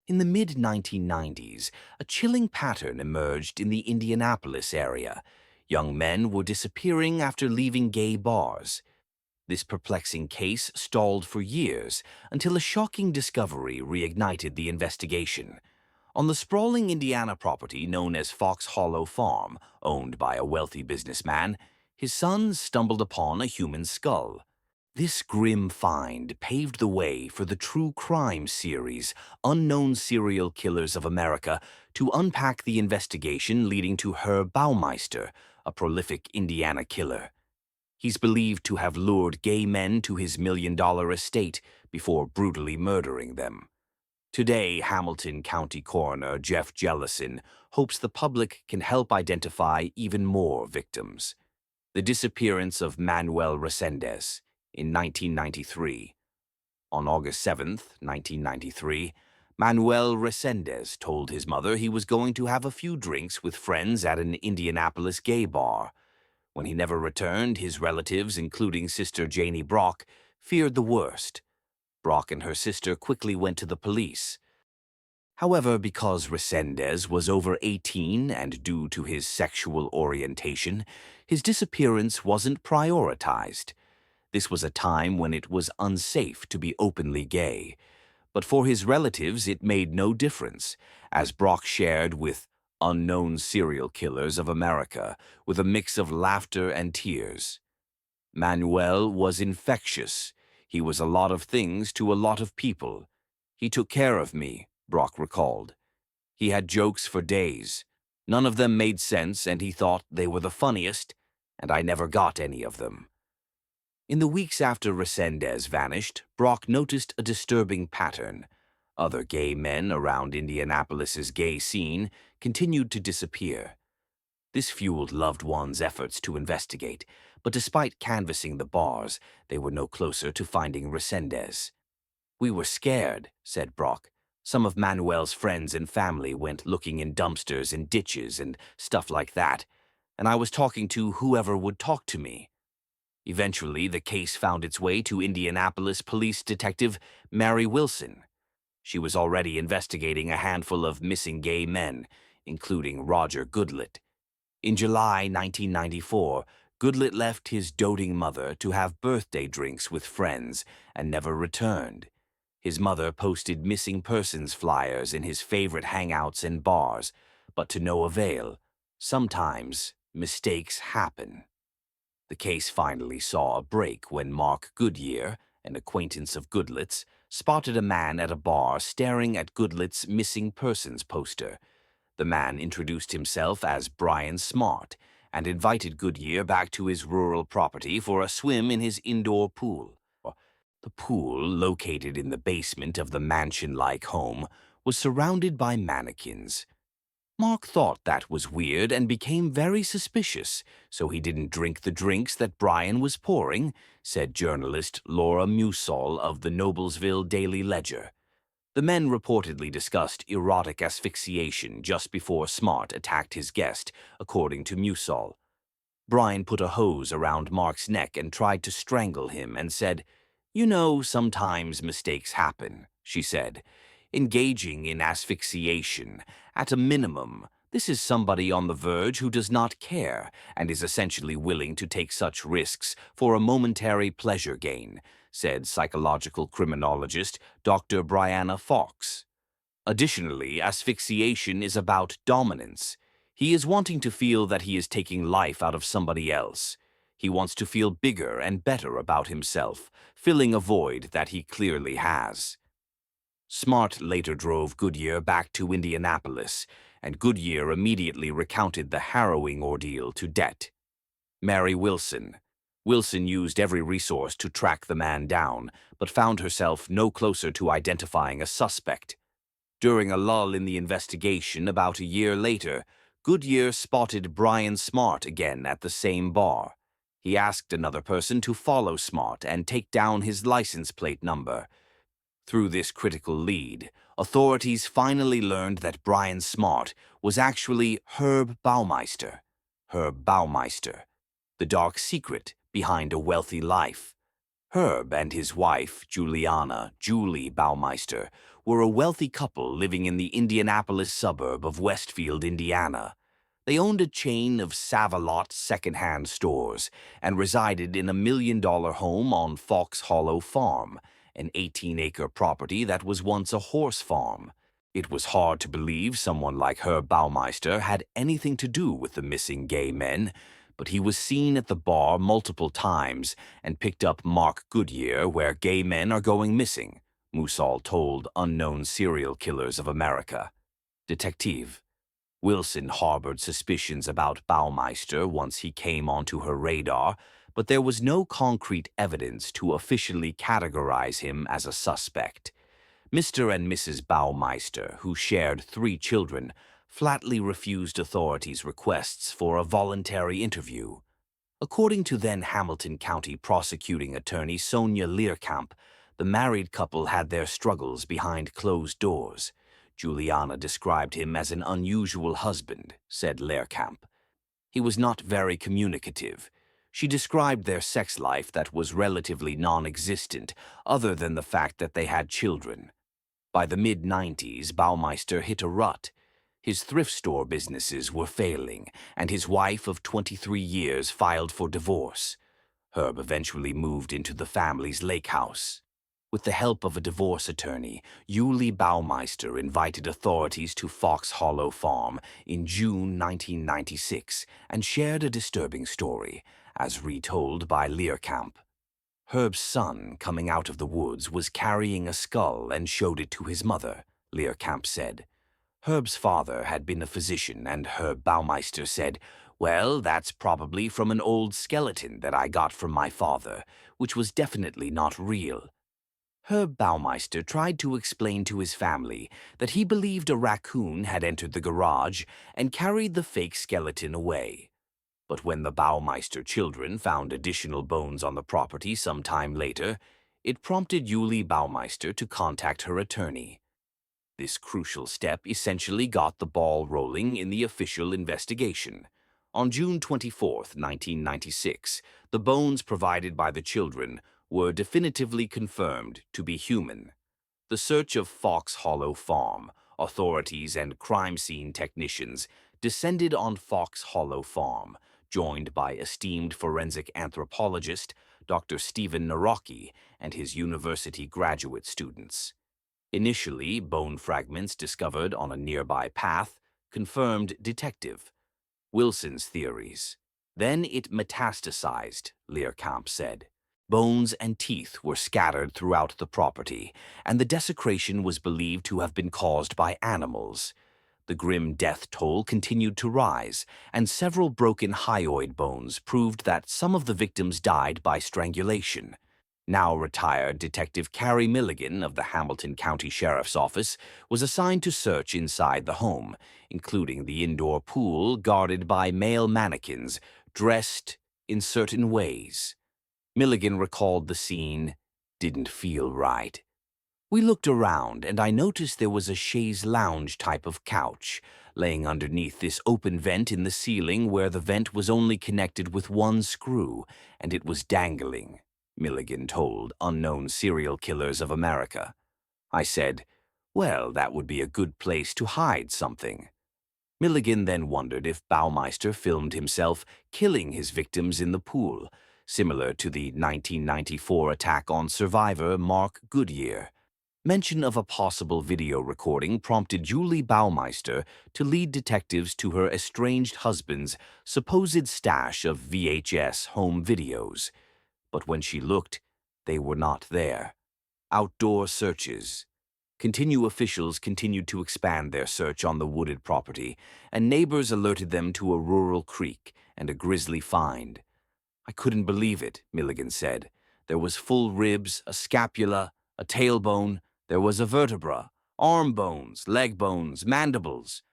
In the mid-1990s, a chilling pattern emerged in the Indianapolis area. Young men were disappearing after leaving gay bars. This perplexing case stalled for years until a shocking discovery reignited the investigation. On the sprawling Indiana property known as Fox Hollow Farm, owned by a wealthy businessman, his sons stumbled upon a human skull. This grim find paved the way for the true crime series Unknown Serial Killers of America to unpack the investigation leading to Herb Baumeister, a prolific Indiana killer. He's believed to have lured gay men to his million-dollar estate before brutally murdering them. Today, Hamilton County Coroner Jeff Jellison hopes the public can help identify even more victims. The disappearance of Manuel Resendez in 1993. On August 7, 1993, Manuel Resendez told his mother he was going to have a few drinks with friends at an Indianapolis gay bar. When he never returned, his relatives, including sister Janie Brock, feared the worst. Brock and her sister quickly went to the police. However, because Resendez was over 18 and due to his sexual orientation, his disappearance wasn't prioritized. This was a time when it was unsafe to be openly gay. But for his relatives, it made no difference, as Brock shared with Unknown Serial Killers of America with a mix of laughter and tears. Manuel was infectious. He was a lot of things to a lot of people. He took care of me, Brock recalled. He had jokes for days. None of them made sense, and he thought they were the funniest, and I never got any of them. In the weeks after Resendez vanished, Brock noticed a disturbing pattern. Other gay men around Indianapolis's gay scene continued to disappear. This fueled loved ones' efforts to investigate, but despite canvassing the bars, they were no closer to finding Resendez. "We were scared," said Brock. "Some of Manuel's friends and family went looking in dumpsters and ditches and stuff like that, and I was talking to whoever would talk to me." Eventually, the case found its way to Indianapolis Police Detective Mary Wilson. She was already investigating a handful of missing gay men, including Roger Goodlet. In July 1994, Goodlet left his doting mother to have birthday drinks with friends and never returned. His mother posted missing persons flyers in his favorite hangouts and bars, but to no avail. Sometimes mistakes happen. The case finally saw a break when Mark Goodyear, an acquaintance of Goodlet's, spotted a man at a bar staring at Goodlet's missing persons poster. The man introduced himself as Brian Smart and invited Goodyear back to his rural property for a swim in his indoor pool. The pool, located in the basement of the mansion-like home, was surrounded by mannequins. Mark thought that was weird and became very suspicious, so he didn't drink the drinks that Brian was pouring, said journalist Laura Musall of the Noblesville Daily Ledger. The men reportedly discussed erotic asphyxiation just before Smart attacked his guest, according to Musall. Brian put a hose around Mark's neck and tried to strangle him and said, "You know, sometimes mistakes happen," she said. "Engaging in asphyxiation, at a minimum, this is somebody on the verge who does not care and is essentially willing to take such risks for a momentary pleasure gain," said psychological criminologist Dr. Brianna Fox. Additionally, asphyxiation is about dominance. He is wanting to feel that he is taking life out of somebody else. He wants to feel bigger and better about himself, filling a void that he clearly has. Smart later drove Goodyear back to Indianapolis, and Goodyear immediately recounted the harrowing ordeal to Det. Mary Wilson. Wilson used every resource to track the man down, but found herself no closer to identifying a suspect. During a lull in the investigation about a year later, Goodyear spotted Brian Smart again at the same bar. He asked another person to follow Smart and take down his license plate number. Through this critical lead, authorities finally learned that Brian Smart was actually Herb Baumeister. Herb Baumeister, the dark secret behind a wealthy life. Herb and his wife, Julie Baumeister, were a wealthy couple living in the Indianapolis suburb of Westfield, Indiana. They owned a chain of Save-A-Lot second-hand stores and resided in a $1 million home on Fox Hollow Farm, an 18-acre property that was once a horse farm. It was hard to believe someone like Herb Baumeister had anything to do with the missing gay men, but he was seen at the bar multiple times and picked up Mark Goodyear where gay men are going missing, Musal told Unknown Serial Killers of America. Detective Wilson harbored suspicions about Baumeister once he came onto her radar, but there was no concrete evidence to officially categorize him as a suspect. Mr. and Mrs. Baumeister, who shared 3 children, flatly refused authorities' requests for a voluntary interview. According to then Hamilton County prosecuting attorney Sonia Learkamp, the married couple had their struggles behind closed doors. Juliana described him as an unusual husband, said Learkamp. He was not very communicative. She described their sex life that was relatively non-existent, other than the fact that they had children. By the mid-90s, Baumeister hit a rut. His thrift store businesses were failing, and his wife of 23 years filed for divorce. Herb eventually moved into the family's lake house. With the help of a divorce attorney, Julie Baumeister invited authorities to Fox Hollow Farm in June 1996 and shared a disturbing story, as retold by Learkamp. Herb's son, coming out of the woods, was carrying a skull and showed it to his mother, Learkamp said. Herb's father had been a physician, and Herb Baumeister said, "Well, that's probably from an old skeleton that I got from my father, which was definitely not real." Herb Baumeister tried to explain to his family that he believed a raccoon had entered the garage and carried the fake skeleton away. But when the Baumeister children found additional bones on the property some time later, it prompted Julie Baumeister to contact her attorney. This crucial step essentially got the ball rolling in the official investigation. On June 24, 1996, the bones provided by the children were definitively confirmed to be human. The search of Fox Hollow Farm, authorities and crime scene technicians descended on Fox Hollow Farm, joined by esteemed forensic anthropologist Dr. Stephen Narocki and his university graduate students. Initially, bone fragments discovered on a nearby path confirmed Detective Wilson's theories. Then it metastasized, Learkamp said. Bones and teeth were scattered throughout the property, and the desecration was believed to have been caused by animals. The grim death toll continued to rise, and several broken hyoid bones proved that some of the victims died by strangulation. Now retired Detective Carrie Milligan of the Hamilton County Sheriff's Office was assigned to search inside the home, including the indoor pool guarded by male mannequins dressed in certain ways. Milligan recalled the scene didn't feel right. We looked around, and I noticed there was a chaise lounge type of couch laying underneath this open vent in the ceiling where the vent was only connected with one screw, and it was dangling, Milligan told Unknown Serial Killers of America. I said, "Well, that would be a good place to hide something." Milligan then wondered if Baumeister filmed himself killing his victims in the pool, similar to the 1994 attack on survivor Mark Goodyear. Mention of a possible video recording prompted Julie Baumeister to lead detectives to her estranged husband's supposed stash of VHS home videos. But when she looked, they were not there. Outdoor searches. Officials continued to expand their search on the wooded property, and neighbors alerted them to a rural creek and a grisly find. "I couldn't believe it," Milligan said. "There was full ribs, a scapula, a tailbone. There was a vertebra, arm bones, leg bones, mandibles.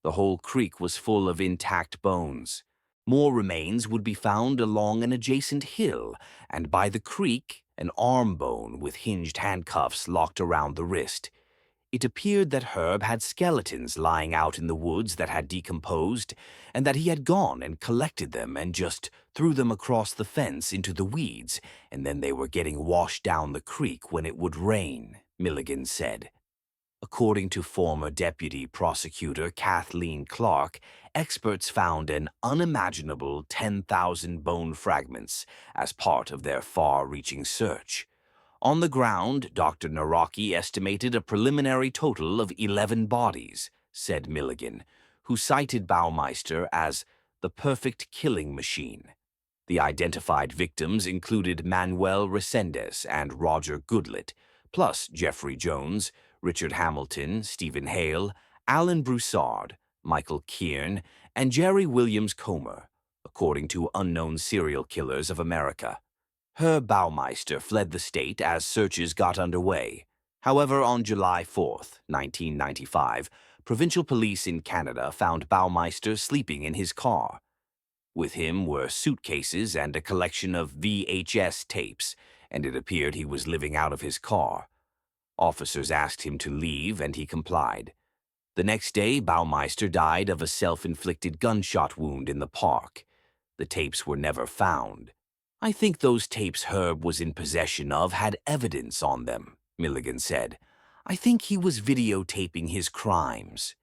The whole creek was full of intact bones. More remains would be found along an adjacent hill, and by the creek, an arm bone with hinged handcuffs locked around the wrist. It appeared that Herb had skeletons lying out in the woods that had decomposed, and that he had gone and collected them and just threw them across the fence into the weeds, and then they were getting washed down the creek when it would rain," Milligan said. According to former Deputy Prosecutor Kathleen Clark, experts found an unimaginable 10,000 bone fragments as part of their far-reaching search. On the ground, Dr. Naraki estimated a preliminary total of 11 bodies, said Milligan, who cited Baumeister as the perfect killing machine. The identified victims included Manuel Resendez and Roger Goodlett, plus Jeffrey Jones, Richard Hamilton, Stephen Hale, Alan Broussard, Michael Kieran, and Jerry Williams Comer, according to Unknown Serial Killers of America. Herb Baumeister fled the state as searches got underway. However, on July 4, 1995, provincial police in Canada found Baumeister sleeping in his car. With him were suitcases and a collection of VHS tapes, and it appeared he was living out of his car. Officers asked him to leave, and he complied. The next day, Baumeister died of a self-inflicted gunshot wound in the park. The tapes were never found. I think those tapes Herb was in possession of had evidence on them, Milligan said. I think he was videotaping his crimes.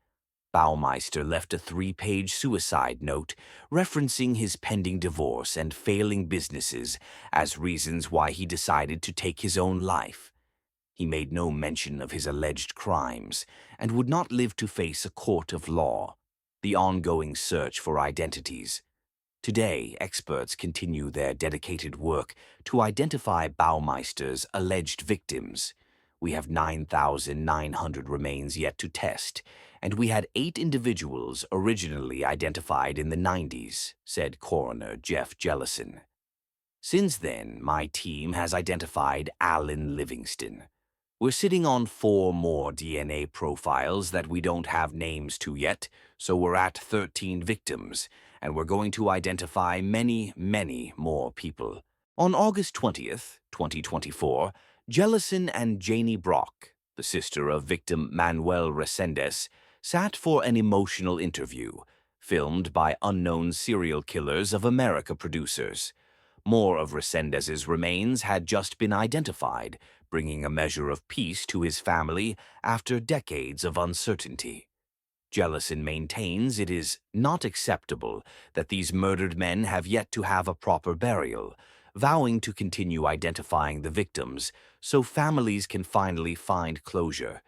Baumeister left a 3-page suicide note referencing his pending divorce and failing businesses as reasons why he decided to take his own life. He made no mention of his alleged crimes and would not live to face a court of law. The ongoing search for identities. Today, experts continue their dedicated work to identify Baumeister's alleged victims. We have 9,900 remains yet to test, and we had 8 individuals originally identified in the 90s, said Coroner Jeff Jellison. Since then, my team has identified Alan Livingston. We're sitting on 4 more DNA profiles that we don't have names to yet, so we're at 13 victims, and we're going to identify many, many more people. On August 20th, 2024, Jellison and Janie Brock, the sister of victim Manuel Resendez, sat for an emotional interview, filmed by Unknown Serial Killers of America producers. More of Resendez's remains had just been identified, bringing a measure of peace to his family after decades of uncertainty. Jellison maintains it is not acceptable that these murdered men have yet to have a proper burial, vowing to continue identifying the victims so families can finally find closure